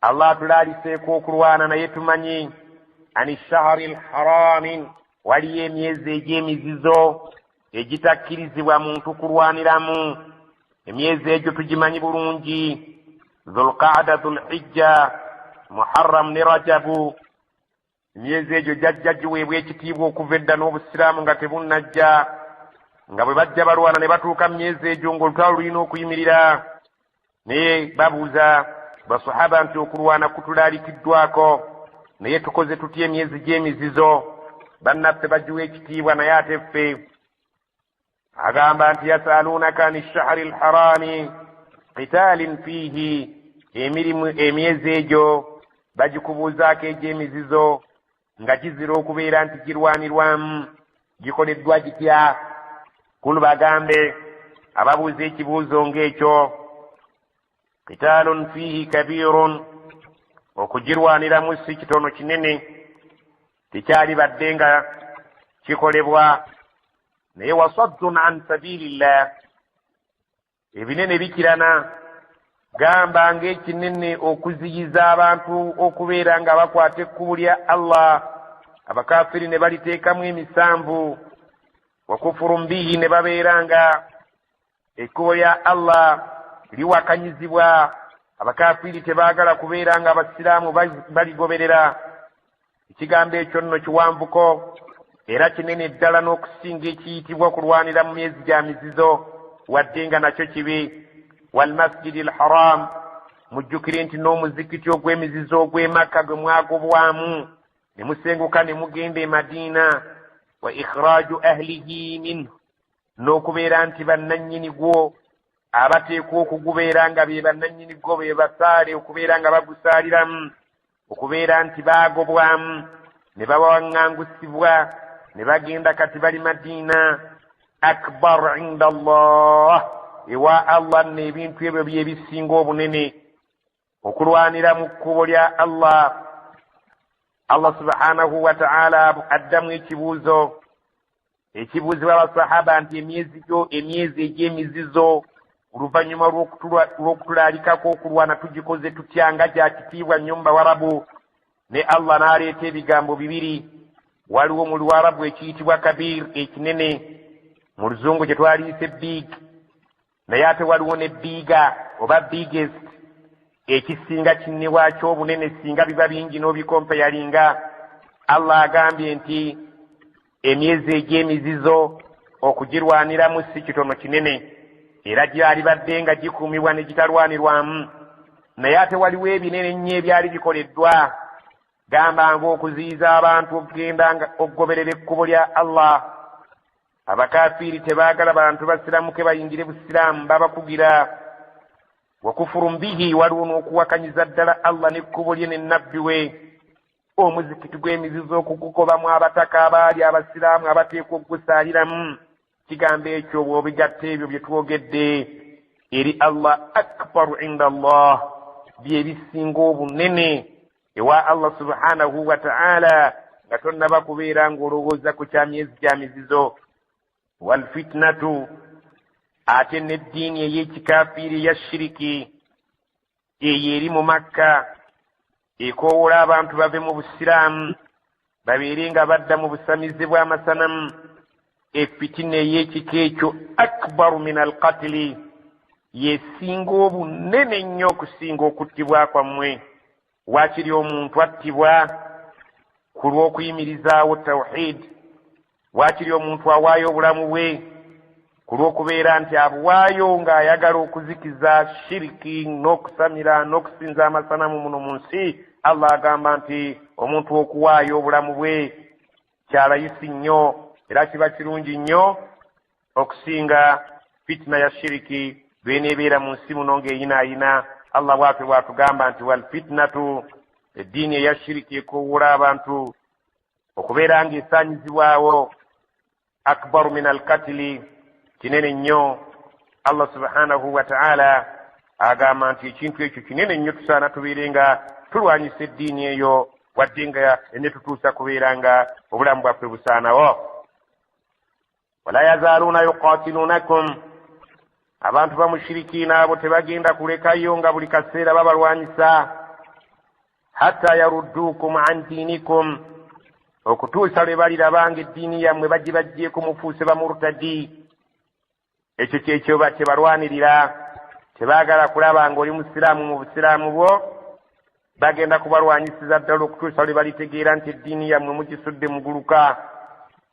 Allah tulaliseeko okulwana naye tumanyi ani shahari alharami waliyo emyezi egy'emizizo egitakkirizibwa muntu kulwaniramu. Emyezi egyo tugimanyi bulungi: Dhulqaada, Dhulhijja, Muharram ne Rajabu. Emyezi egyo jajja giweebwa ekitiibwa okuva edda n'obusiraamu nga tebunnajja, nga bwe bajja balwana ne batuuka mu myezi egyo ng'olutalo lulina okuyimirira. Naye babuuza basahaba nti okulwana kutulaalikiddwako, naye tukoze tutya emyezi gy'emizizo? Bannaffe bagiwa ekitiibwa, naye ate ffe agamba nti yasaluunaka ani shahari alharami qitaalin fiihi. Emyezi egyo bagikubuuzaako egy'emizizo nga gizira okubeera nti girwanirwamu. Gikoleddwa gitya? Kuno bagambe ababuuza ekibuuzo ng'ekyo, qitaalun fiihi kabiirun, okugirwaniramu si kitono kinene, tekyali badde nga kikolebwa. Naye wasaddun an sabilillah, ebinene bikirana. Gamba ng'ekinene okuziyiza abantu okubeera nga bakwata ekkubo lya Allah. Abakafiri ne baliteekamu emisanvu, wakufurun bihi, ne babeera nga ekkubo lya Allah liwakanyizibwa. Abakafiri tebaagala kubeera nga abasiraamu baligoberera. Ekigambo ekyo nno kiwanvuko era kinene ddala n'okusinga ekiyitibwa kulwanira mu myezi gya mizizo, wadde nga nakyo kibi. Walmasjidi alharam, mujjukire nti n'omuzikiti ogw'emizizo ogw'e Makka gwe mwagobwamu ne musenguka ne mugenda e Madiina. Wa ikhraaju ahlihi minhu, n'okubeera nti bannannyini gwo abateekwa okugubeera nga be bannannyini gwo be basaale okubeera nga bagusaaliramu, okubeera nti baagobwamu ne bawaŋŋangusibwa ne bagenda kati bali Madiina. Akbar inda Allah, ewa Allah n'ebintu ebyo bye bisinga obunene okulwanira mu kkubo lya Allah. Allah subhanahu wa ta'ala addamu ekibuuzo ekibuuzibwa abasahaba nti emyezi egy'emizizo oluvannyuma lw'okutulaalikako okulwana tugikoze tutya nga gya kitiibwa nnyo mu Bawarabu? Ne Allah n'aleeta ebigambo bibiri. Waliwo mu Luwarabu ekiyitibwa kabir, ekinene, mu Luzungu kye twaliise big, naye ate waliwo ne biga oba biggest, ekisinga kinne bwakyo obunene singa biba bingi n'obikompeyalinga. Allah agambye nti emyezi egy'emizizo okugirwaniramu si kitono kinene, era gyali badde nga gikuumibwa ne gitalwanirwamu. Naye ate waliwo ebinene nnyo ebyali bikoleddwa. Gamba ng'okuziyiza abantu okugenda nga okugoberera ekkubo lya Allah. Abakafiiri tebaagala bantu basiramuke bayingire busiraamu, babakugira. Wakufurun bihi, waliwo n'okuwakanyiza ddala Allah n'ekkubo lye ne nnabbi we. Omuzikiti gw'emizizo okugugobamu abataka abaali abasiraamu abateekwa okugusaaliramu. Kigambo ekyo bw'obigatta ebyo bye twogedde eri Allah, akbaru inda Allah, bye bisinga obunene ewa Allah subhanahu wa ta'ala, nga tonnaba kubeera ng'olowooza ku kya myezi gya mizizo. Walfitnatu, ate n'eddiini ey'ekikafiiri eya shiriki eyo eri mu Makka ekoowola abantu bave mu busiraamu babeere nga badda mu busamize bw'amasanamu. Efitina ey'ekika ekyo akbaru min alqatili, yesinga obunene ennyo okusinga okuttibwa kwammwe. Waakiri omuntu attibwa ku lw'okuyimirizaawo tawhid, waakiri omuntu awaayo obulamu bwe ku lw'okubeera nti abuwaayo ng'ayagala okuzikiza shiriki n'okusamira n'okusinza amasanamu muno mu nsi. Allah agamba nti omuntu okuwaayo obulamu bwe kyalayisi nnyo era kiba kirungi nnyo okusinga fitina ya shiriki lweneebeera mu nsi muno ng'eyinaayina. Allah bw'atyo bw'atugamba nti wal fitnatu, eddiini eya shiriki ekoowola abantu okubeera ng'esaanyizibwawo, akbaru min alkatili, kinene nnyo. Allah subhanahu wa ta'ala agamba nti ekintu ekyo kinene nnyo, tusaana tubeere nga tulwanyisa eddiini eyo wadde nga ne tutuusa kubeera nga obulamu bwaffe busaanawo. Wala yazaaluuna yuqatiluunakum, abantu bamushirikiina abo tebagenda kulekayo nga buli kaseera babalwanyisa. hatta yaruddukum an dinikum okutuusa lwe balirabanga eddiini yammwe bagibaggyeko mufuuse bamurtadi. Ekyo kyekyo kyebalwanirira. Tebaagala kulaba ng'oli musiraamu mu busiraamu bwo, bagenda kubalwanyisiza ddala okutuusa lwe balitegeera nti eddiini yammwe mugisudde muguluka.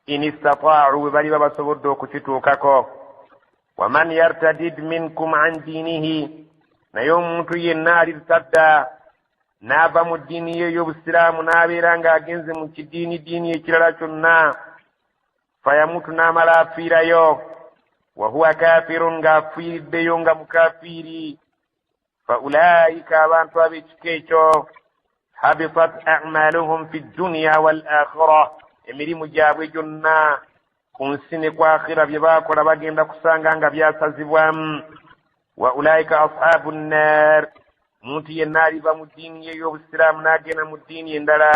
In istata'u bwe baliba basobodde okukituukako. Waman yartadid minkum an diinihi, naye omuntu yenna alirtadda n'ava mu ddiini ye ey'obusiraamu n'abeera ng'agenze mu diini ekirala kyonna, fayamutu n'amala afiirayo, wa huwa kafirun ng'afiiriddeyo nga mukafiiri, fa ulaika abantu ab'ekika ekyo habitat a'maluhum fi dduniya wal akhirah, emirimu gyabwe gyonna ku nsi ne ku akhira bye baakola bagenda kusanga nga byasazibwamu. Wa ulaika ashabu nnar, omuntu yenna aliva mu ddiini ey'obusiraamu n'agenda mu ddiini endala,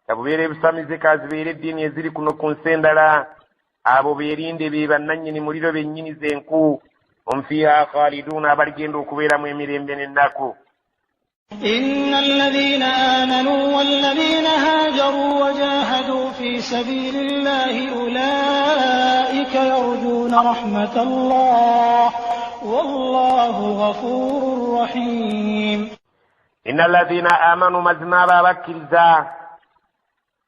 kabubeera ebisamize kazibeera eddiini eziri kuno ku nsi endala, abo beerinde be bannannyini muliro bennyini z'enku, hum fiiha khaliduuna, abaligenda okubeeramu emirembe n'ennaku. إن الذين آمنوا والذين هاجروا وجاهدوا في سبيل الله أولئك يرجون رحمة الله والله غفور رحيم. إن الذين آمنوا مزنا بابكرزا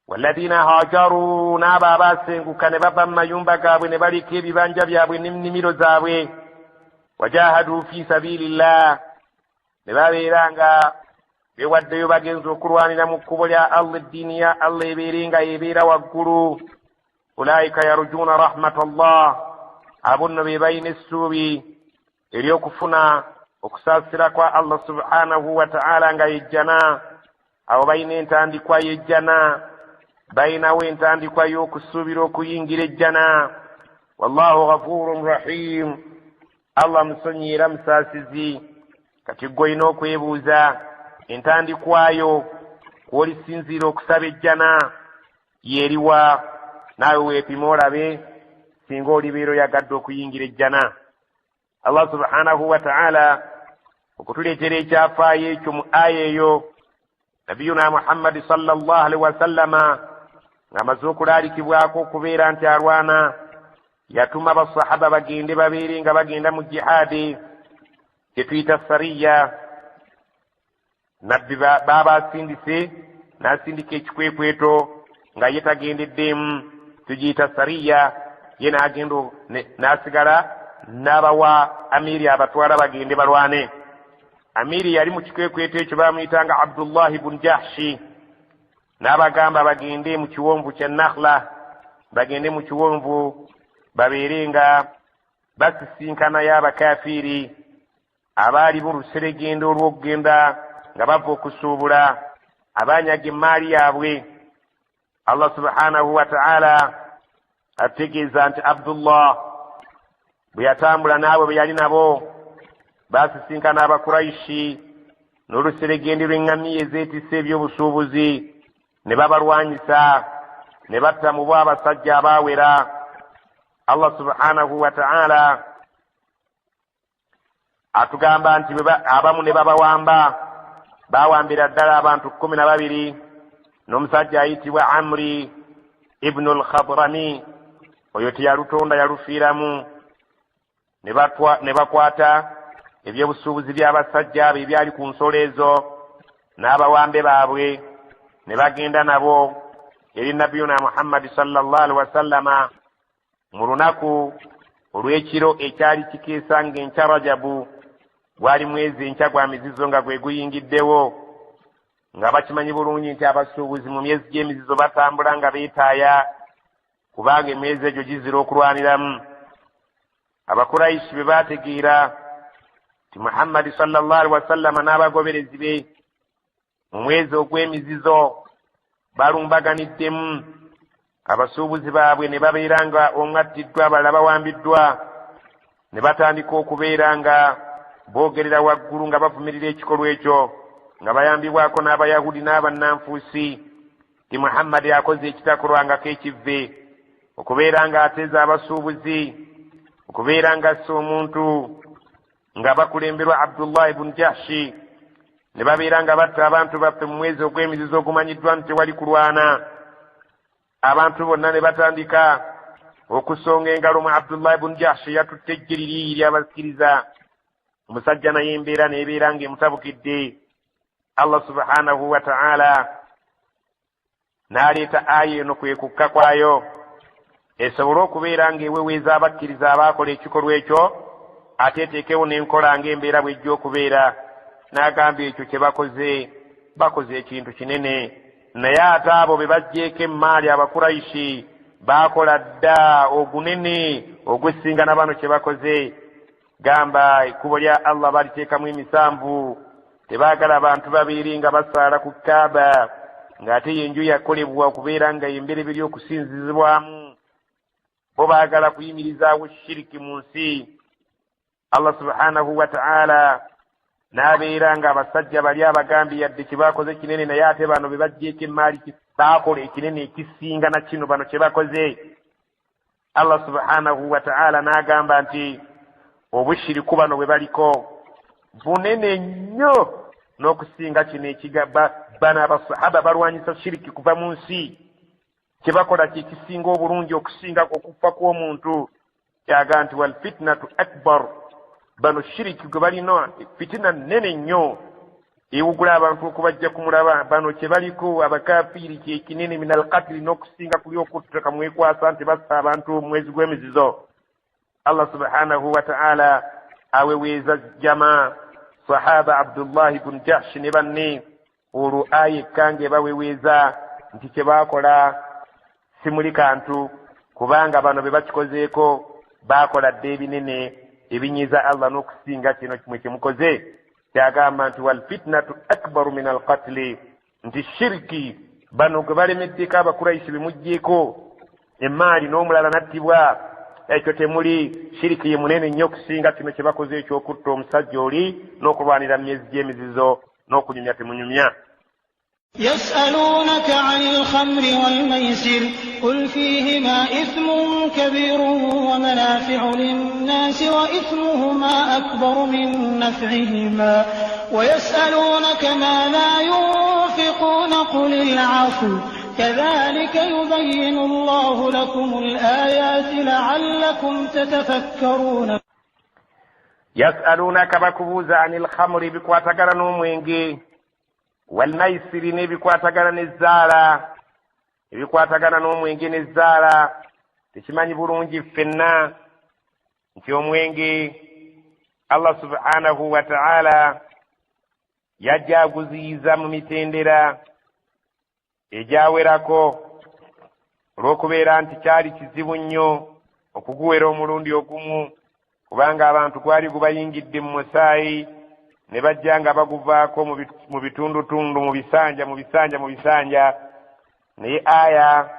والذين هاجروا نابا باسنغو كان بابا ما ينبا كابو نبالي كيبي بانجا بيابو نميرو زاوي وجاهدوا في سبيل الله nebabeeranga bewaddeyo bagenza okulwanira mu kkubo lya Allah eddiini ya Allah ebeerenga ebeera waggulu. Ulaika yarjuuna rahmatallah, abo nno be balina essuubi ery'okufuna okusaasira kwa Allah subhanahu wa ta'ala nga yejjana. Abo balina entandikwa yejjana, balinawo entandikwa y'okusuubira okuyingira ejjana. Wallahu ghafurun rahim, Allah musonyi era musaasizi. Kati gwe olina okwebuuza entandikwayo kw'olisinziira okusaba ejjana yeeriwa, naawe weepime olabe singa olibeera oyagadde okuyingira ejjana. Allah subhanahu wa ta'ala okutuleetera ekyafaayo ekyo mu aya eyo, nabiyuna Muhammadi sallallahu alaihi wasallama ng'amaze okulaalikibwako okubeera nti alwana, yatuma basahaba bagende babeere nga bagenda mu jihaadi kyetuyita sariya. Nabbi baaba asindise n'asindika ekikwekweto nga ye tagendeddemu, tugiyita sariya. Ye n'agenda n'asigala n'abawa amiri abatwala bagende balwane. Amiri yali mu kikwekweto ekyo baamuyitanga Abdullah ibn Jahshi, n'abagamba bagende mu kiwonvu kya Nakhla, bagende mu kiwonvu babeere nga basisinkanayo abakafiiri abaali mu luseregendo olw'okugenda nga bava okusuubula abanyaga emmaali yaabwe. Allah subhanahu wa ta'ala ategeeza nti Abdullah bwe yatambula n'abo bwe yali nabo baasisinkana Abakuraishi n'oluseregende lw'eŋŋamiya ezeetisse eby'obusuubuzi, ne babalwanyisa ne batta mu bo abasajja abaawera. Allah subhanahu wa ta'ala atugamba nti abamu ne babawamba, bawambira ddala abantu 12 n'omusajja ayitibwa Amri ibn al-Khadrami, oyo teyalutonda yalufiiramu. Ne bakwata ebyobusuubuzi by'abasajja abo ebyali ku nsolo ezo n'abawambe baabwe, ne bagenda nabo eri nabiyuna Muhammadi sallallahu alaihi wasallama mu lunaku olw'ekiro ekyali kikeesa ng'enkya Rajabu, gwali mwezi enkya gwa mizizo nga gwe guyingiddewo, nga bakimanyi bulungi nti abasuubuzi mu myezi gy'emizizo batambula nga beetaaya, kubanga emyezi egyo gizira okulwaniramu. Abakuraishi bwe baategeera ti Muhammadi sallallahu alaihi wasallama n'abagoberezi be mu mwezi ogw'emizizo balumbaganiddemu, abasuubuzi baabwe ne babeera nga omu attiddwa, abalala bawambiddwa, ne batandika okubeera nga boogerera waggulu nga bavumirira ekikolwa ekyo, nga bayambibwako n'Abayahudi n'abannanfuusi ti Muhammadi akoze ekitakolwangako ekivve, okubeera nga ateeza abasuubuzi, okubeera nga assa omuntu nga bakulemberwa Abdullah ibn Jahshi, ne babeera nga batta abantu baffe mu mwezi ogw'emizizo ogumanyiddwa nti tewali kulwana. Abantu bonna ne batandika okusonga engalo mu Abdullah ibn Jahsh yatutte eggye liri abakkiriza. Omusajja naye embeera neebeera ng'emutabukidde. Allah subhanahu wa ta'ala n'aleeta aya eno kwekukka kwayo esobole okubeera ng'eweweeza abakkiriza abaakola ekikolwa ekyo, ate eteekewo n'enkola ng'embeera bw'ejja okubeera. N'agamba ekyo kye bakoze ekintu kinene, naye ate abo be bajjeeko emmaali Abakuraishi baakola dda ogunene ogwesinga na bano kye bakoze. Gamba ekkubo lya Allah baliteekamu emisanvu, tebaagala abantu babeere nga basaala ku Kaaba ng'ate yenju yakolebwa okubeera nga embereberi okusinzizibwamu. Bo baagala kuyimirizaawo shiriki mu nsi. Allah subhanahu wa ta'ala n'abeera nga abasajja bali abagambi yadde kye baakoze kinene, naye ate bano be bajjeeko emmaali baakola ekinene ekisinga na kino bano kye bakoze. Allah subhanahu wa ta'ala n'agamba nti obushiriku bano bwe baliko bunene nnyo n'okusinga kino ekigaba bano abasahaba balwanyisa shiriki kuva mu nsi. Kye bakola kye kisinga obulungi okusinga okufa kw'omuntu. Kyaga nti wal fitnatu akbar, bano shiriki gwe balina fitina nnene nnyo ewugula abantu okubajja kumulaba. Bano kye baliko abakafiiri kye kinene min alqatili, n'okusinga kuli okuttaka mwekwasa nti bassa abantu mu mwezi gw'emizizo. Allah subhanahu wa ta'ala aweweeza jamaa sahaba Abdullah ibn Jahsh ne banne olwo aya ekkange baweweeza nti kye baakola simuli kantu, kubanga bano be bakikozeeko baakola dde ebinene ebinyiza Allah n'okusinga kino kimwe kye mukoze. Kyagamba nti wal fitnatu akbaru min alqatli, nti shiriki bano gwe balemeddeko Abakuraishi bemugjeeko emmaali n'omulala nattibwa, ekyo temuli. Shiriki ye munene nnyo okusinga kino kye bakoze ekyokutta omusajja oli n'okulwanira myezi gy'emizizo n'okunyumya temunyumya. يسألونك عن الخمر والميسر قل فيهما إثم كبير ومنافع للناس وإثمهما أكبر من نفعهما ويسألونك ماذا ينفقون قل العفو كذلك يبين الله لكم الآيات لعلكم تتفكرون. يسألونك بكبوز عن الخمر بكواتغرا نوموينجي والميسر نبكواتغرا نزالا ebikwatagana n'omwenge n'ezzaala. Tekimanyi bulungi ffenna nti omwenge Allah subhanahu wa ta'ala yajjaguziyiza mu mitendera egyawerako olw'okubeera nti kyali kizibu nnyo okuguwera omulundi ogumu, kubanga abantu gwali gubayingidde mu musaayi ne bajja nga baguvaako mu bitundutundu, mu bisanja. Naye aya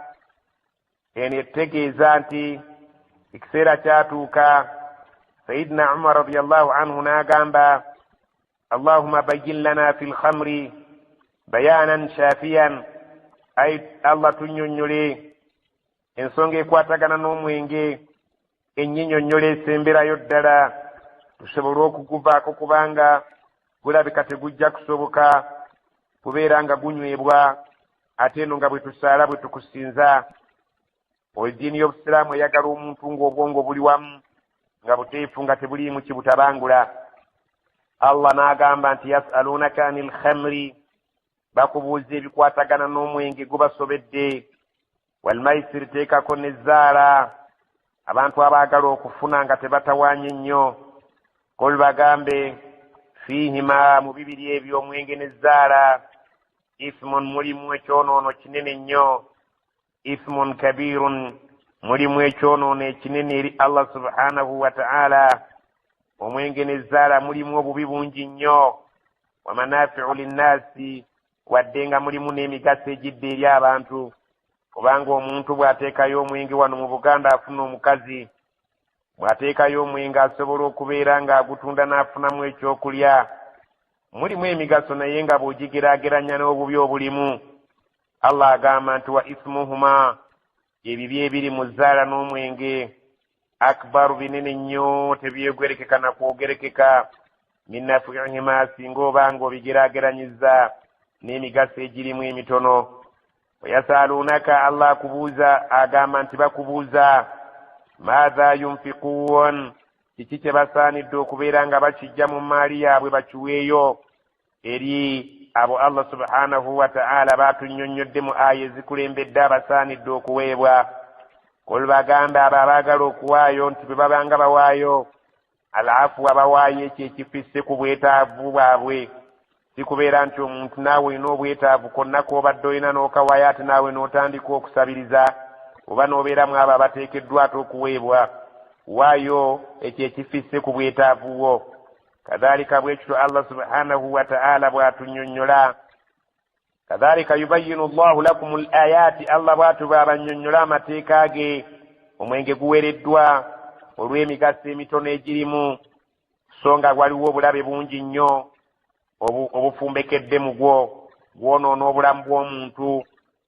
eno etegeeza nti ekiseera kyatuuka. Sayyidina Umar radiyallahu anhu n'agamba Allahumma bayyin lana fil khamri bayanan shafiyan, ay Allah tunnyonnyole ensonga ekwatagana n'omwenge ennyinyonnyole esemberayo ddala tusobole okuguvaako, kubanga gulabika tegujja kusoboka kubeera nga gunywebwa ate eno nga bwe tusaala bwe tukusinza. Eddiini y'Obusiraamu eyagala omuntu ng'obwongo buli wamu nga buteefu nga tebuliimu kibutabangula. Allah n'agamba nti yasalunaka anil khamri, bakubuuza ebikwatagana n'omwenge gubasobedde. Walmaisiri, teekako n'ezzaala, abantu abaagala okufuna nga tebatawaanye nnyo. Kol bagambe fiihima, mu bibiri ebyo omwenge n'ezzaala, ismun, mulimu ekyonoono kinene nnyo. Ismun kabirun, mulimu ekyonoono ekinene eri Allah subhanahu wa ta'ala. Omwenge n'ezzaala mulimu obubi bungi nnyo. Wa manafi'u linnaasi, wadde nga mulimu n'emigaso egidde eri abantu. Kubanga omuntu bw'ateekayo omwenge wano mu Buganda afuna omukazi, bw'ateekayo omwenge asobola okubeera ng'agutunda n'afunamu ekyokulya. Mulimu emigaso naye nga bw'ogigeraageranya n'obubi obulimu. Allah agamba nti wa ismuhuma, ebibi ebiri mu zzaala n'omwenge, akbaru, binene nnyo, tebyegerekeka na kwogerekeka. min naf'ihima singa obanga obigeraageranyiza n'emigaso egirimu emitono. Wayasalunaka, Allah akubuuza agamba nti bakubuuza maatha yunfiquun, kiki kye basaanidde okubeera nga bakijja mu maali yaabwe bakiweeyo eri abo Allah subhanahu wa ta'ala batunnyonnyodde mu aya ezikulembedde abasaanidde okuweebwa. Kul bagamba abo abaagala okuwaayo nti bwe babanga bawaayo alafu abawaayo ekyo ekifisse ku bwetaavu bwabwe, si kubeera nti omuntu naawe olina obwetaavu konna k'obadde olina n'okawaayo ate naawe n'otandika okusabiriza oba n'obeeramu abo abateekeddwa ate okuweebwa. Waayo ekyo ekifisse ku bwetaavu bwo. Kadhalika bwekityo Allah subhanahu wa ta'ala bw'atunnyonnyola. Kadhalika yubayyinu Allahu lakumul ayati, Allah bw'atuba abannyonnyola amateeka ge. Omwenge guwereddwa olw'emigaso emitono egirimu, so nga waliwo obulabe bungi nnyo obufumbekedde mu gwo, gwonoona obulamu bw'omuntu.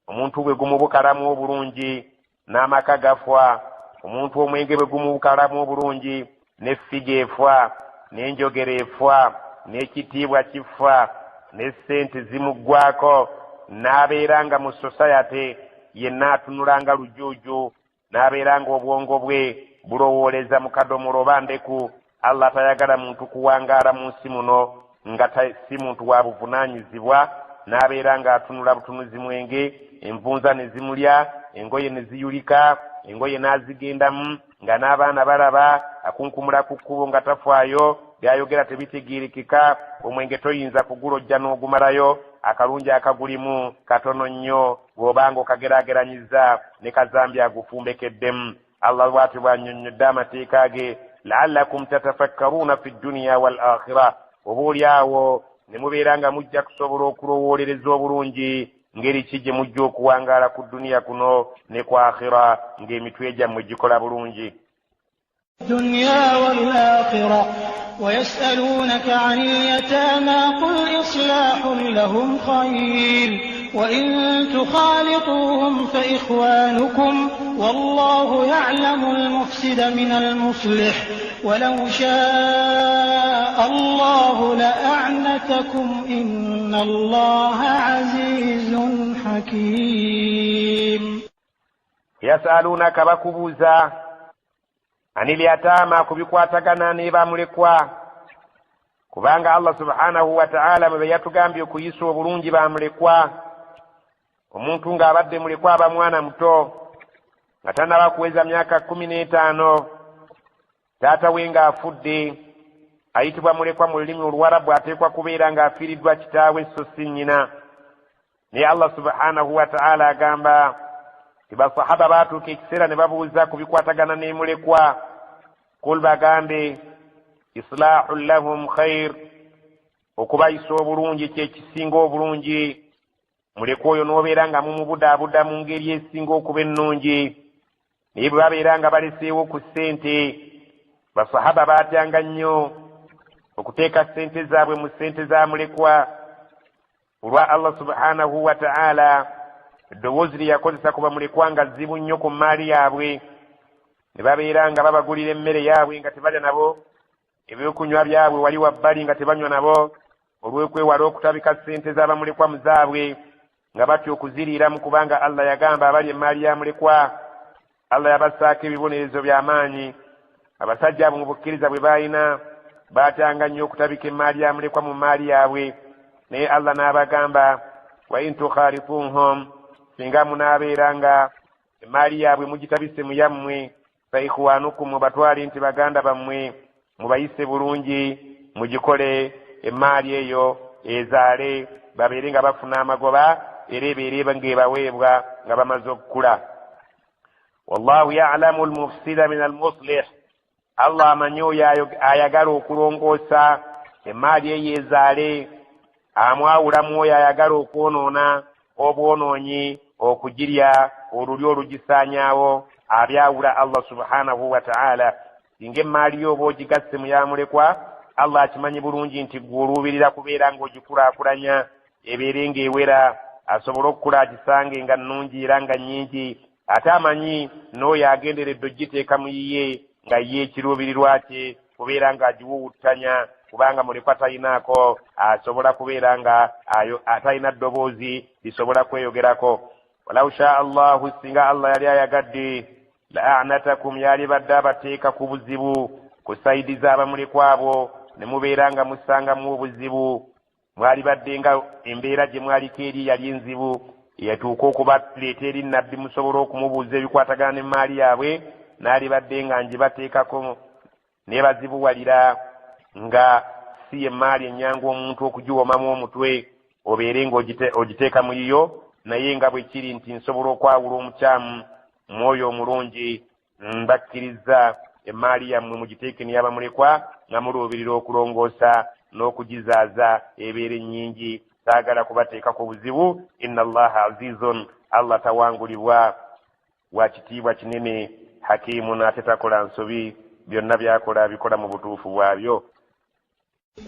Omuntu bwe gumubukalamu obulungi n'amaka gafa, omuntu omwenge bwe gumubukalamu obulungi n'effiga efa, n'enjogera efa, n'ekitiibwa kifa, n'essente zimuggwako, n'abeera nga mu society yenna atunulanga lujuuju, n'abeera nga obwongo bwe bulowooleza mu kadomolo oba ndeku. Allah tayagala muntu kuwangaala mu nsi muno nga si muntu wa buvunaanyizibwa, n'abeera nga atunula butunuzi mwenge, envunza ne zimulya, engoye ne ziyulika, engoye n'azigendamu, nga n'abaana balaba, akunkumula ku kkubo nga tafaayo, byayogera tebitegeerekeka. Omwenge toyinza kugulojja n'ogumalayo, akalungi akagulimu katono nnyo bw'obanga okageraageranyiza ne kazambi agufumbekeddemu. Allah bw'ati bw'annyonnyodde amateeka ge, la'allakum tatafakkaruuna fi dduniya wal akhira, oboolyawo ne mubeera nga mujja kusobola okulowoolereza obulungi ngeri ki gye mujja okuwangaala ku duniya kuno ne ku akhira ng'emitwe gyammwe gikola bulungi. الدنيا والآخرة ويسألونك عن اليتامى قل إصلاح لهم خير وإن تخالطوهم فإخوانكم والله يعلم المفسد من المصلح ولو شاء الله لأعنتكم إن الله عزيز حكيم. يسألونك بكبوزا anil yataama kubikwatagana ne bamulekwa, kubanga Allah subhanahu wa ta'ala bwe yatugambye okuyisa obulungi bamulekwa. Omuntu ng'abadde mulekwa aba mwana muto nga tannaba kuweza myaka 15, taata we ng'afudde, ayitibwa mulekwa mu lulimi Oluwarabu, ateekwa kubeera ng'afiiriddwa kitaawe so si nnyina. Naye Allah subhanahu wa ta'ala agamba ti basahaba baatuuka ekiseera ne babuuza ku bikwatagana ne mulekwa. Kul bagambe islahu lahum khair, okubayisa obulungi kyekisinga obulungi. Mulekwa oyo n'obeera nga mumubudaabuda mu ngeri esinga okuba ennungi. Naye bwe babeera nga baleseewo ku ssente, basahaba baatyanga nnyo okuteeka ssente zaabwe mu ssente za mulekwa. Olwa Allah subhanahu wa ta'ala eddoboozi lye yakozesa kuba mulekwa nga zzibu nnyo ku maali yaabwe, ne babeera nga babagulira emmere yaabwe nga tebalya nabo, ebyokunywa byabwe wali wabbali nga tebanywa nabo, olw'okwewala okutabika ssente z'abamulekwa mu zaabwe nga batya okuziriiramu, kubanga Allah yagamba abali emmaali ya mulekwa Allah yabassaako ebibonerezo by'amaanyi. Abasajja abo mu bukkiriza bwe baalina baatyanga nnyo okutabika emmaali ya mulekwa mu maali yaabwe, naye Allah n'abagamba wa in tukhalituhum, singa munaabeera nga emmaali yaabwe mugitabise mu yammwe, fa ikhwanukum, mubatwale nti baganda bammwe, mubayise bulungi, mugikole emmaali eyo ezaale, babeere nga bafuna amagoba era ebeere ng'ebaweebwa nga bamaze okukula. Wallahu ya'lamu al-mufsida min al-muslih, Allah amanyi oyo ayagala okulongoosa emmaali eyo ezaale, amwawulamu oyo ayagala okwonoona obwonoonyi, okugirya oluli olugisaanyaawo, abyawula Allah subhanahu wa ta'ala. Singa emmaali yo oba ogigasse mu yamulekwa, Allah akimanyi bulungi nti gwe oluubirira kubeera ng'ogikulaakulanya ebeere ng'ewera, asobole okukula agisange nga nnungi era nga nnyingi. Ate amanyi n'oyo agenderedde ogiteeka mu yiye nga ye ekiruubirirwa kye kubeera ng'agiwuwutanya kubanga mulekwa tayinaako asobola kubeera nga atalina ddoboozi lisobola kweyogerako. walau shaa allahu, singa allah yali ayagadde, la anatakum, yali badde abateeka ku buzibu kusaidiza abamulekwa abo ne mubeera nga musangamu obuzibu. mwali badde nga embeera gye mwaliko eri yali enzibu, yatuuka okubaleeta eri nabbi musobola okumubuuza ebikwatagana n'emaali yaabwe, naali badde nga ngibateekako ne bazibuwalira, nga si emaali ennyangu omuntu okugiwomamu omutwe obeere ng'ogiteeka mu yiyo, naye nga bwe kiri nti nsobola okwawula omukyamu mwoyo omulungi, mbakkiriza emaali yammwe mugiteeke niyabamulekwa nga muluubirira okulongoosa n'okugizaaza ebeere nnyingi. saagala kubateeka ku buzibu. inna allaha azizun, allah tawangulibwa, wa kitiibwa kinene, hakiimun, ate takola nsobi, byonna byakola bikola mu butuufu bwabyo.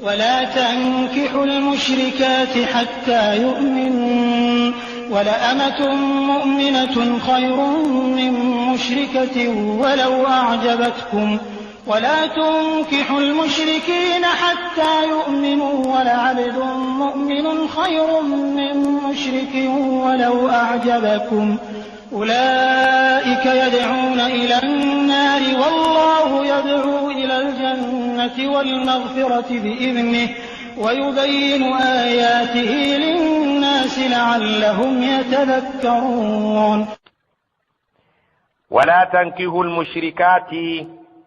ولا تنكحوا المشركات حتى يؤمنوا ولأمة مؤمنة خير من مشركة ولو أعجبتكم ولا تنكحوا المشركين حتى يؤمنوا ولعبد مؤمن خير من مشرك ولو أعجبكم أولئك يدعون إلى النار والله يدعو إلى الجنة والمغفرة بإذنه ويبين آياته للناس لعلهم يتذكرون. ولا تنكحوا المشركات،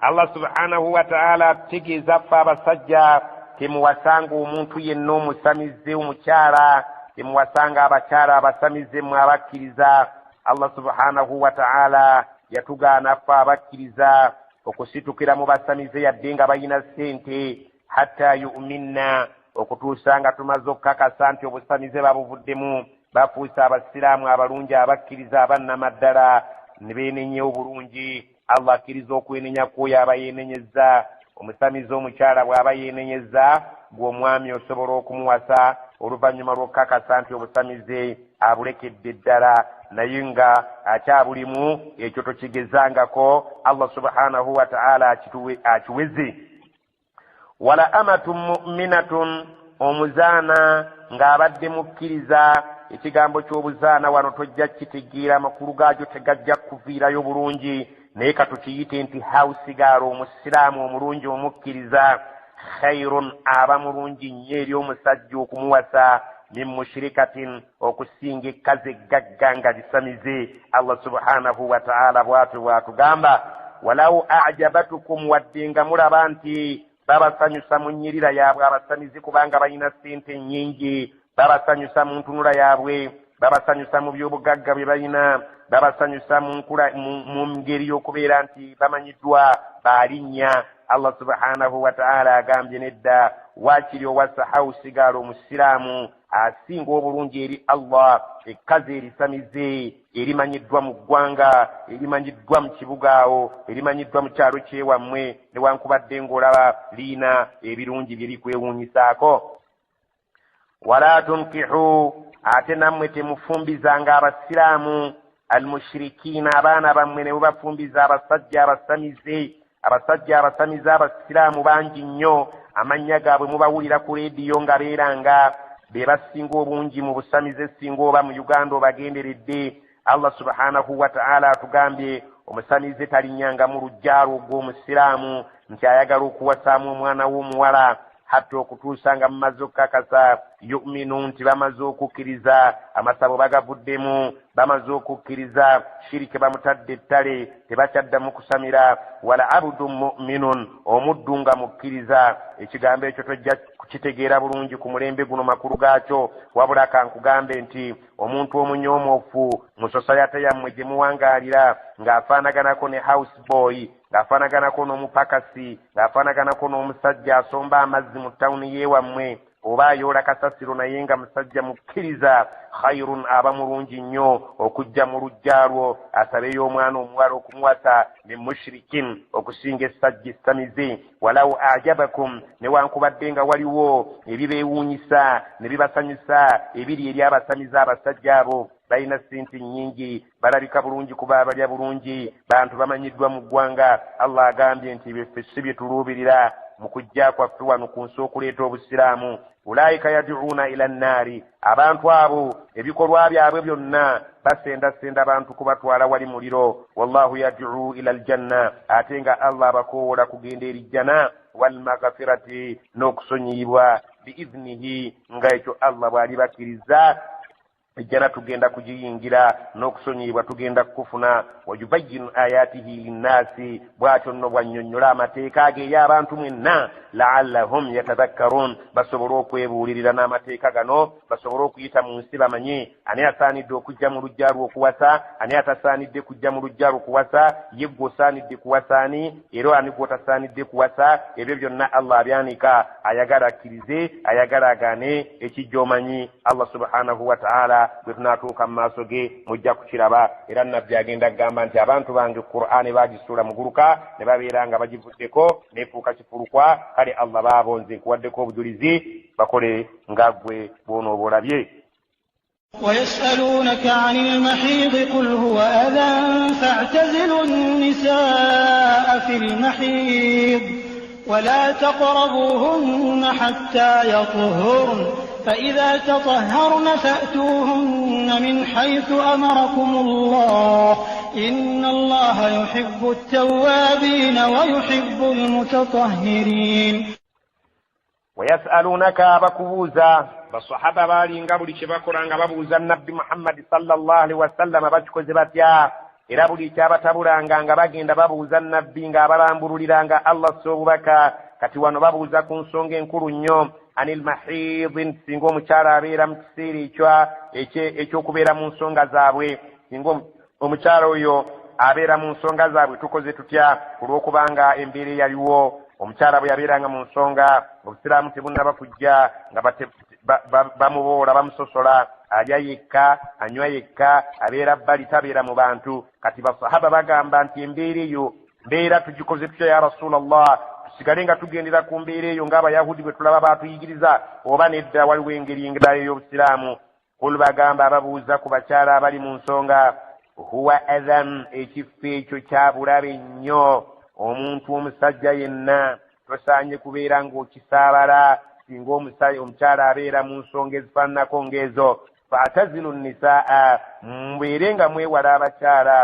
الله سبحانه وتعالى تجزا فابسجا temuwasanga omuntu yenna omusamize omukyala, temuwasanga abakyala abasamize mu abakkiriza. Allah subhanahu wa ta'ala yatugaana ffe abakkiriza okusitukira mu basamize yadde nga balina ssente, hatta yu'minna, okutuusa nga tumaze okukakasa nti obusamize babuvuddemu, bafuuse abasiraamu abalungi abakkiriza abannamaddala ne beenenya obulungi. Allah akkiriza okwenenya kwoyo aba yeenenyezza. Omusamize omukyala bw'aba yeenenyezza, gw'omwami osobola okumuwasa oluvannyuma lw'okukakasa nti obusamize abulekedde ddala, naye nga akyabulimu, ekyo tokigezangako. Allah subhanahu wa ta'ala akiweze. wala amatun mu'minatun, omuzaana ng'abadde mukkiriza. Ekigambo ky'obuzaana wano tojja kitegeera, amakulu gaakyo tegajja kuviirayo bulungi, naye katukiyite nti hawusigaala omusiraamu omulungi omukkiriza. khairun, aba mulungi nnyo eri omusajja okumuwasa, min mushrikatin, okusinga ekkazi eggagga nga lisamize. Allah subhanahu wa ta'ala bw'atyo bw'atugamba, walau a'jabatukum, wadde nga mulaba nti babasanyusa mu nnyirira yaabwe abasamize kubanga balina ssente nnyingi, babasanyusa mu ntunula yaabwe, babasanyusa mu by'obugagga bye balina, babasanyusa mu ngeri y'okubeera nti bamanyiddwa baalinnya. Allah subhanahu wa ta'ala agambye nedda, waakiri owassa hawusigaala omusiraamu asinga obulungi eri Allah, ekkazi erisamize erimanyiddwa mu ggwanga, erimanyiddwa mu kibuga awo, erimanyiddwa mu kyalo kyewammwe, newankubadde ng'olaba liina ebirungi bye likwewuunyisaako. wala tunkihu, ate nammwe temufumbizanga abasiraamu, almushirikiina, abaana bammwe ne mubafumbiza abasajja abasamize. Abasajja abasamize abasiraamu bangi nnyo, amannya gaabwe mubawulira ku leediyo nga beeranga be basinga obungi mu busamize, singa oba mu Uganda obagenderedde. Allah subhanahu wa ta'ala atugambye omusamize talinnyanga mu lujjaalo ogw'omusiraamu nti ayagala okuwasaamu omwana w'omuwala, hatta okutuusa nga mumaze okukakasa yu'minu, nti bamaze okukkiriza, amasabo bagavuddemu, bamaze okukkiriza, shiriki bamutadde ettale, tebakyaddamu kusamira. wala abudun mu'minun, omuddu nga mukkiriza. Ekigambo ekyo tojja kukitegeera bulungi ku mulembe guno makulu gaakyo, wabula kankugambe nti omuntu omunyoomoofu mu sosayate yammwe gye muwangaalira, ng'afaanaganako ne house boy, ng'afaanaganako n'omupakasi, ng'afaanaganako n'omusajja asomba amazzi mu tawuni y'ewammwe, oba ayoola kasasiro naye nga musajja mukkiriza, khairun, aba mulungi nnyo okujja mu lujjaalwo asabeyo omwana omuwala okumuwasa, ne mushrikin, okusinga essajja essamize. walau ajabakum, newankubadde nga waliwo ebibeewuunyisa ne bibasanyusa ebiri eri abasamize abasajja abo, balina sente nnyingi balabika bulungi kuba abalya bulungi bantu bamanyiddwa mu ggwanga Allah agambye nti biffe si bye tuluubirira mu kujja kwaffe wano ku nsi okuleeta obusiraamu ulaika yad'uuna ila nnaari abantu abo ebikolwa byabwe byonna basendasenda abantu kubatwala wali muliro wallahu yad'u ila aljanna ate nga Allah abakoowola kugenda eri jjana walmaghfirati n'okusonyiyibwa biiznihi nga ekyo Allah bw'ali bakkiriza ejjana tugenda kugiyingira n'okusonyiyibwa tugenda kukufuna wayubayinu ayatihi linnaasi bw'atyo nno bwannyonnyola amateeka ge y'abantu mwenna laallahum yatadhakkarun basobole okwebuulirira n'amateeka gano basobole okuyita mu nsi bamanye ani asaanidde okujja mu lujja lw'okuwasa ani atasaanidde kujja mu lujja lw'okuwasa ye gwe osaanidde kuwasaani era ani gwe otasaanidde kuwasa ebyo byonna Allah abyanika ayagala akkirize ayagala agaane ekijja omanyi Allah subhanahu wa ta'ala bwe tunaatuuka mu maaso ge mujja kukiraba era nabbi agenda kugamba nti abantu bange Qur'ani bagisuula muguluka ne babeera nga bagivuddeko neefuuka kifulukwa kale Allah baabonze nkuwaddeko obujulizi bakole nga ggwe bw'onooba olabye ويسألونك عن المحيض قل هو أذى فاعتزلوا النساء في المحيض ولا تقربوهن حتى يطهرن فإذا تطهرن فأتوهن من حيث أمركم الله إن الله يحب التوابين ويحب المتطهرين ويسألونك بكبوزا basahaba balinga buli kye bakolanga babuuza nabbi Muhammad sallallahu alaihi wasallam bakikoze batya era buli kyabatabulanga nga bagenda babuuza nabbi nga abalambululiranga Allah sobubaka kati wano babuuza ku nsonga enkulu nnyo anil mahid singa omukyala abeera mu kiseera ekyokubeera mu nsonga zaabwe singa omukyala oyo abeera mu nsonga zaabwe tukoze tutya kulw'okubanga embeera yaliwo omukyala bwe yabeeranga mu nsonga obusiraamu tebunnaba kujja nga bamuboola bamusosola alya yekka anywa yekka abeera bbali tabeera mu bantu kati basahaba bagamba nti embeera eyo mbeera tugikoze tutya ya rasulallah tusigale nga tugendera ku mbeera eyo ng'abayahudi bwe tulaba baatuyigiriza oba nedda waliwo engeri endala ey'obusiraamu kulu bagamba ababuuza ku bakyala abali mu nsonga huwa adhan ekifo ekyo kya bulabe nnyo omuntu omusajja yenna tosaanye kubeera ng'okisaabala singa omukyala abeera mu nsonga ezifaananako ng'ezo faatazilu nisaa mubeere nga mwewala abakyala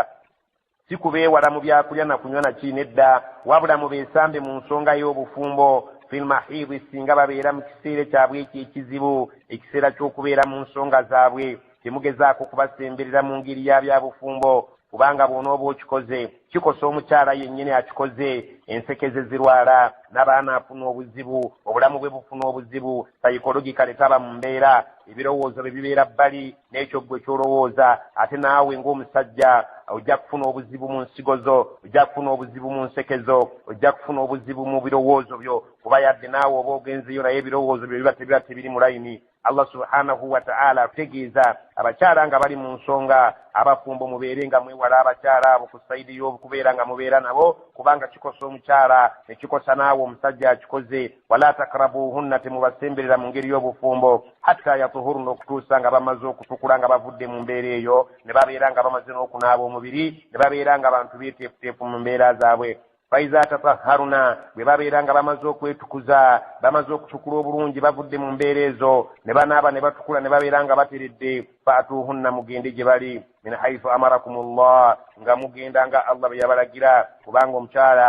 si kubeewala mu byakulya na kunywa na kiina edda wabula mubeesambe mu nsonga y'obufumbo filmahidi singa babeera mu kiseera kyabwe ekyo ekizibu ekiseera ky'okubeera mu nsonga zaabwe temugezaako kubasemberera mu ngeri ya byabufumbo kubanga bw'onooba okikoze kikosa omukyala yennyini akikoze ensekeze zirwala n'abaana afuna obuzibu obulamu bwe bufuna obuzibu psychologically taba mu mbeera ebirowoozo bye bibeera bbali n'ekyo ggwe kyolowooza ate naawe ng'omusajja ojja kufuna obuzibu mu nsigo zo ojja kufuna obuzibu mu nsekezo ojja kufuna obuzibu mu birowoozo byo kuba yadde naawe oba ogenzeyo naye ebirowoozo byo biba tebiri mu layini Allah subhanahu wa ta'ala ategeeza abakyala nga bali mu nsonga abafumbo mubeere nga mwewala abakyala abo ku sayidi y'okubeera nga mubeera nabo kubanga kikosa omukyala ne kikosa naawe omusajja akikoze wala takrabuhunna temubasemberera mu ngeri y'obufumbo hatta yatuhuruna okutuusa nga bamaze okutukula nga bavudde mu mbeera eyo ne babeera nga bamaze n'okunaaba omubiri ne babeera nga bantu beeteefuteefu mu mbeera zaabwe faiza tatahharuna bwe babeera nga bamaze okwetukuza bamaze okutukula obulungi bavudde mu mbeera ezo ne banaaba ne batukula ne babeera nga bateredde faatuhunna mugende gye bali min haifu amarakumullah nga mugenda nga Allah bwe yabalagira kubanga omukyala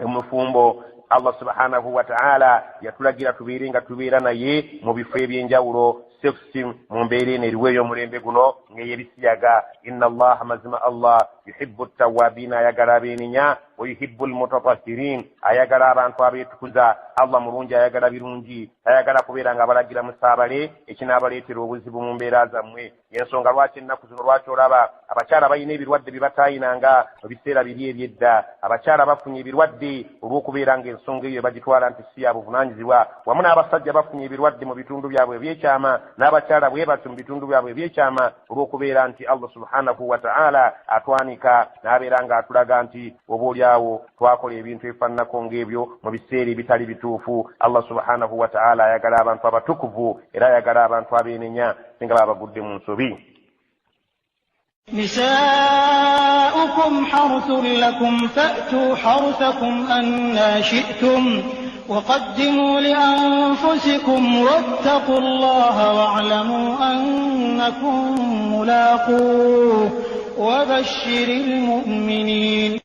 omufumbo Allah subhanahu wa ta'ala yatulagira tubeere nga tubeera naye mu bifo eby'enjawulo sefsi mu mbeera eno eriwo ey'omulembe guno ng'eyebisiyaga inna allaha mazima Allah yuhibbu ttawaabiina ayagala abeenenya wa yuhibbu almutatahhirin ayagala abantu abeetukuza Allah mulungi ayagala birungi ayagala kubeera nga abalagira musaabale ekinaabaleetera obuzibu mu mbeera zammwe y'ensonga lwaki ennaku zino lwaki olaba abakyala balina ebirwadde bye bataayinanga mu biseera biri ebyedda abakyala bafunye ebirwadde olw'okubeera ng'ensonga eyo bagitwala nti si ya buvunaanyizibwa wamu n'abasajja bafunye ebirwadde mu bitundu byabwe ebyekyama n'abakyala bwe batyo mu bitundu byabwe ebyekyama olw'okubeera nti Allah subhanahu wa ta'ala atwanika n'abeera ng'atulaga nti oboolyawo twakola ebintu ebifaananako ng'ebyo mu biseera ebitali bituufu Allah subhanahu wa ta'ala ayagala abantu abatukuvu era ayagala abantu abeenenya singa baba bagudde mu nsobi نساؤكم حرث لكم فأتوا حرثكم أنى شئتم وقدموا لأنفسكم واتقوا الله واعلموا أنكم ملاقوه وبشر المؤمنين.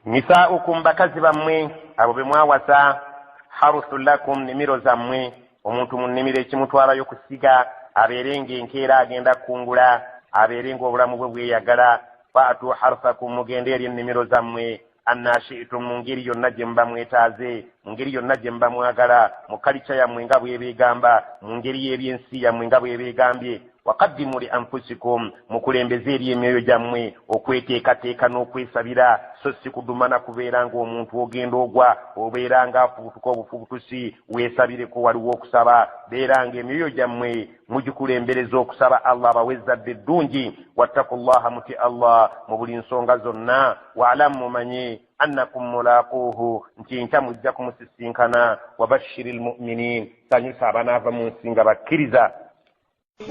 نساؤكم بكذب مwe abo bemwawasa haruthun lakum nimiro zammwe omuntu mu nnimiro ekimutwala y'okusiga abeerenga enkeera agenda kungula abeerenga obulamu bwe bweyagala faatu harthakum mugende eri ennimiro zammwe anna shi'tum mu ngeri yonna gye muba mwetaaze mu ngeri yonna gye muba mwagala mu kalica yammwe nga bw'ebeegamba mu ngeri y'ebyensi yammwe nga bw'ebeegambye waqaddimu li anfusikum mukulembeze eri emyoyo gyammwe okweteekateeka n'okwesabira so si kudumana kubeera ng'omuntu ogenda ogwa obeera nga afubutuka obufubutusi weesabireko waliwo okusaba beera nga emyoyo gyammwe mugikulembereza okusaba Allah abawezadde eddungi wattaqullaha muti Allah mu buli nsonga zonna waalamu mumanye annakum mulaquuhu nti nkya mujja kumusisinkana wabashiril mu'minin sanyusa abanaava mu nsi nga bakkiriza.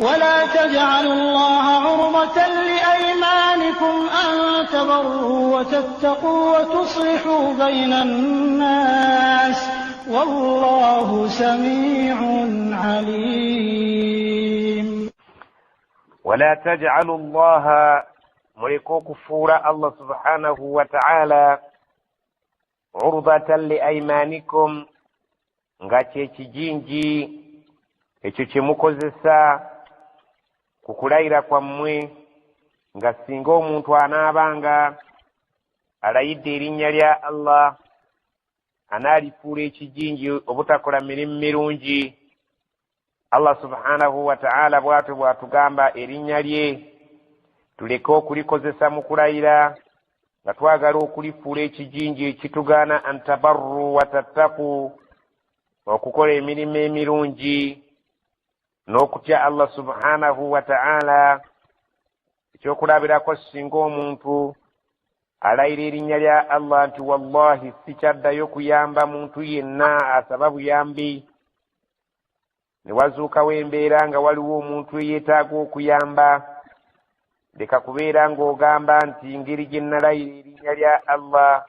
ولا تجعلوا الله عرضة لأيمانكم أن تبروا وتتقوا وتصلحوا بين الناس والله سميع عليم. ولا تجعلوا الله ملكو كفورا الله سبحانه وتعالى عرضة لأيمانكم ngache kijinji ekyo kyemukozesa kukulayira kwammwe nga singa omuntu anaabanga alayidde erinnya lya Allah anaalifuula ekijinji obutakola mirimu mirungi. Allah subhanahu wa ta'ala bw'atyo bw'atugamba erinnya lye tuleke okulikozesa mu kulayira nga twagala okulifuula ekijinji ekitugaana antabarru wa tattaku okukola emirimu emirungi n'okutya Allah subhanahu wa ta'ala. ekyokulabirako singa omuntu alayira erinnya lya Allah nti wallahi sikyaddayo kuyamba muntu yenna asaba buyambi, ne wazuukawo embeera nga waliwo omuntu eyeetaaga okuyamba, leka kubeera ng'ogamba nti ngeri gye nalayira erinnya lya Allah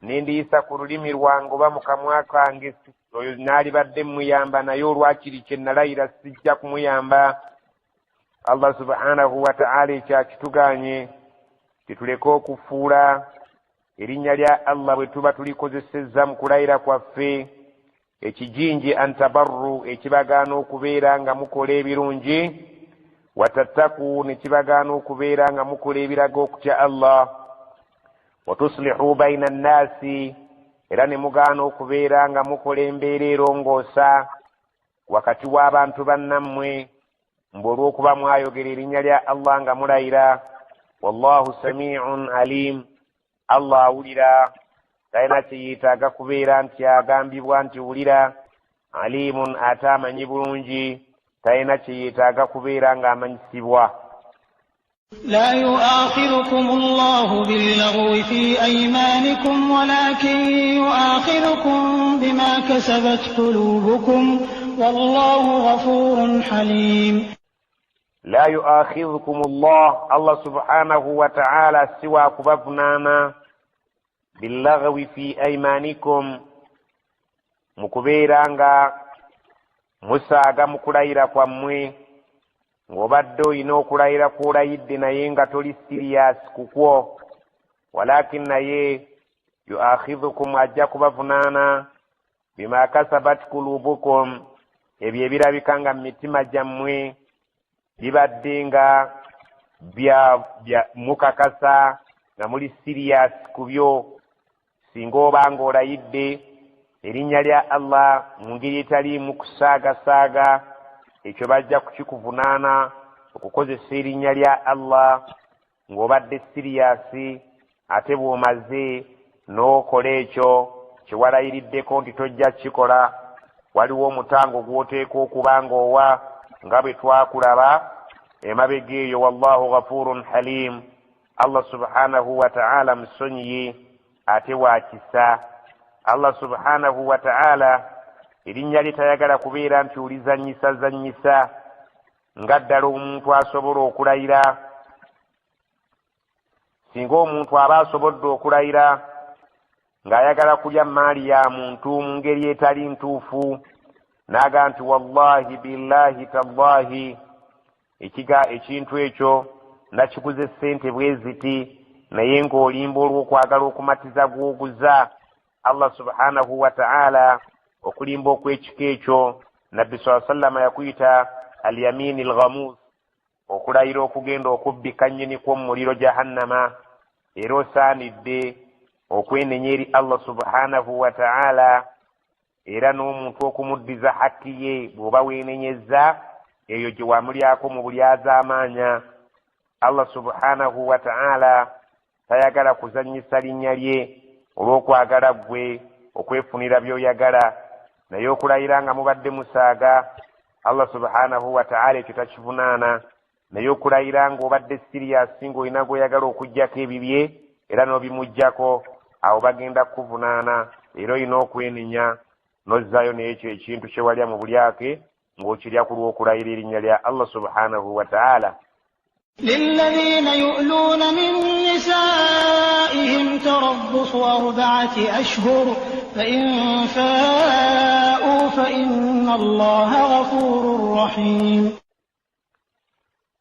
nendiyisa ku lulimi lwange oba mu kamwa kange oyo naalibadde muyamba naye olwakiri kye nalayira sijja kumuyamba. Allah subhanahu wa ta'ala ekyakituganye tituleke okufuula erinnya lya Allah bwe tuba tulikozesezza mu kulayira kwaffe ekijinji antabarru ekibagaana okubeera nga mukola ebirungi, watattaku ne kibagaana okubeera nga mukola ebiraga okutya Allah, watuslihu baina nnaasi era ne mugaana okubeera nga mukola embeera erongoosa wakati w'abantu bannammwe mbu olw'okuba mwayogera erinnya lya Allah nga mulayira. Wallahu sami'un alim, Allah awulira, talina kye yeetaaga kubeera nti agambibwa nti wulira. Alimun ate amanyi bulungi, talina kye yeetaaga kubeera ng'amanyisibwa. لا يؤاخذكم الله باللغو في أيمانكم ولكن يؤاخذكم بما كسبت قلوبكم والله غفور حليم. لا يؤاخذكم الله سبحانه وتعالى سوى كبفنانا باللغو في أيمانكم مكبيرانغا مساغا مكلايرا kwamwe ng'obadde olina okulayira kw'olayidde naye nga toli sirias kukwo, walakin naye yuakhidhukum ajja kubavunaana bima kasabat kulubukum ebyo ebirabika nga mu mitima gyammwe bibadde nga bya mukakasa nga muli sirias ku byo. Singa oba ng'olayidde erinnya lya Allah mu ngeri etaliimu kusaagasaaga, ekyo bajja kukikuvunaana okukozesa erinnya lya Allah ng'obadde siriyasi, ate bw'omaze n'okola ekyo kye walayiriddeko nti tojja kukikola, waliwo omutango gw'oteeka okuba ng'owa nga bwe twakulaba emabega eyo. Wallahu ghafurun halim, Allah subhanahu wa ta'ala musonyiye ate wakisa. Allah subhanahu wa ta'ala erinnya lye tayagala kubeera nti olizannyisa nga ddala omuntu asobola okulayira singa omuntu aba asobodde okulayira ng'ayagala kulya maali ya muntu mu ngeri etali ntuufu n'aga nti wallahi billahi tallahi ekintu ekyo nakiguze ssente bwe ziti naye ng'olimba olw'okwagala okumatiza gw'oguza Allah subhanahu wa ta'ala okulimba okw'ekika ekyo nabbi sallama yakuyita al-yamini al-ghamus okulayira okugenda okubbika nnyini kw'omu muliro jahannama era osaanidde okwenenya eri Allah subhanahu wa ta'ala era n'omuntu okumuddiza hakki ye bw'oba weenenyezza eyo gye wamulyako mu buli azaamaanya. Allah subhanahu wa ta'ala tayagala kuzannyisa linnya lye olw'okwagala ggwe okwefunira by'oyagala, naye okulayira nga mubadde musaaga Allah subhanahu wa ta'ala ekyo takivunaana, naye okulayira ng'obadde siriyasi ng'olina gw'oyagala okuggyako ebibye era n'obimuggyako awo bagenda kuvunaana era olina okwenenya n'ozzaayo n'ekyo ekintu kye walya mu bulyake ng'okirya ku lw'okulayira erinnya lya Allah subhanahu wa ta'ala. للذين يؤلون من نسائهم تربص 4 أشهر فإن فاءوا فإن الله غفور رحيم.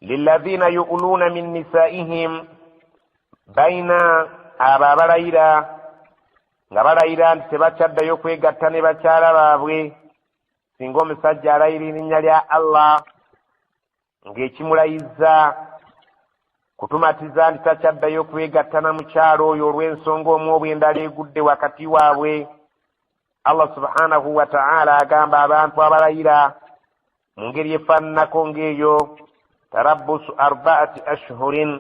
للذين يؤلون من نسائهم بين aba abalayira nga balayira nti tebakyaddayo kwegatta ne bakyala baabwe singa omusajja alayira erinnya lya Allah ng'ekimulayizza kutumatiza nti takyaddayo kwegatta na mukyalo oyo olw'ensonga omu oba endala egudde wakati waabwe. Allah subhanahu wa ta'ala agamba abantu abalayira mu ngeri efaananako ng'eyo tarabbusu 4 ashhurin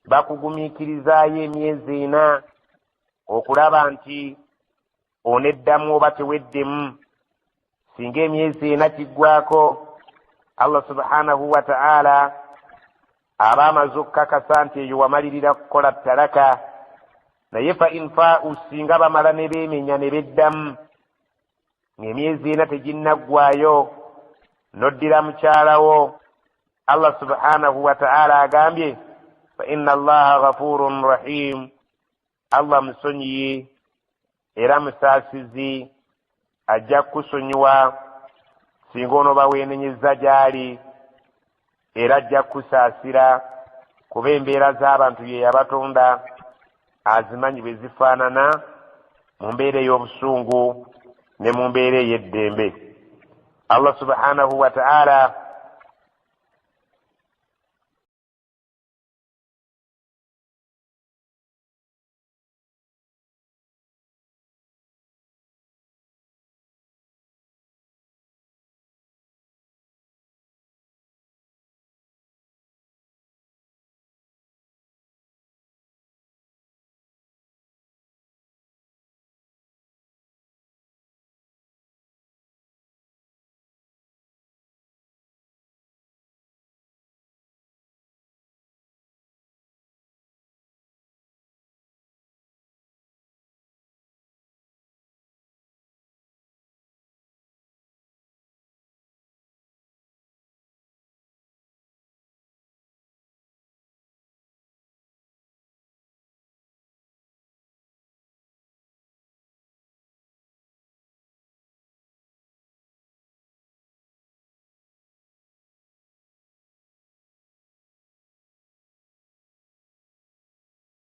bakugumiikirizaayo emyezi 4 okulaba nti oneddamu oba teweddemu. Singa emyezi 4 kiggwako Allah subhanahu wa ta'ala aba amaze okukakasa nti eyo wamalirira kukola talaka, naye fa infaa'u singa bamala ne beemenya ne beddamu ng'emyezi 4 teginnaggwayo n'oddira mukyalawo, Allah subhanahu wa ta'ala agambye fa inna Allaha ghafurun rahim, Allah musonyiyi era musaasizi ajja kusonyiwa singa onooba weenenyezza gy'ali era ajja kusaasira kuba embeera z'abantu ye yabatonda azimanyi bwe zifaanana mu mbeera ey'obusungu ne mu mbeera ey'eddembe. Allah subhanahu wa ta'ala